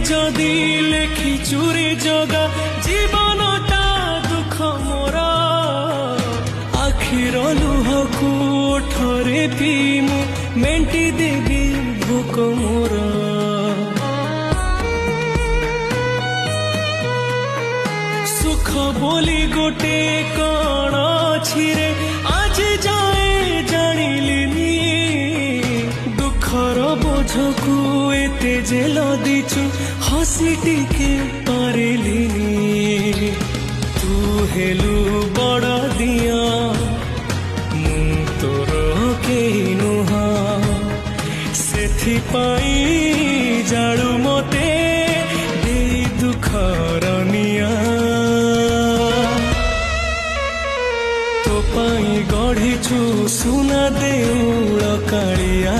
जदि लेखी चूरी जगा जीवनटा दुख मोरा आखिर लुह कोठरे पी मु मेंटी देवी भोक मोरा सुख बोली गोटे कण छिरे आज जाए जानिलिनी दुखर बोझकु एते जेल दीचु हसी टिके पारिलिनी तू हेलु बड़ दिया मु तोर केही नुहा सेथिपाई जाळु मते देई दुखर निया तो पाई गढ़ीछु सुना देउळ कालिया।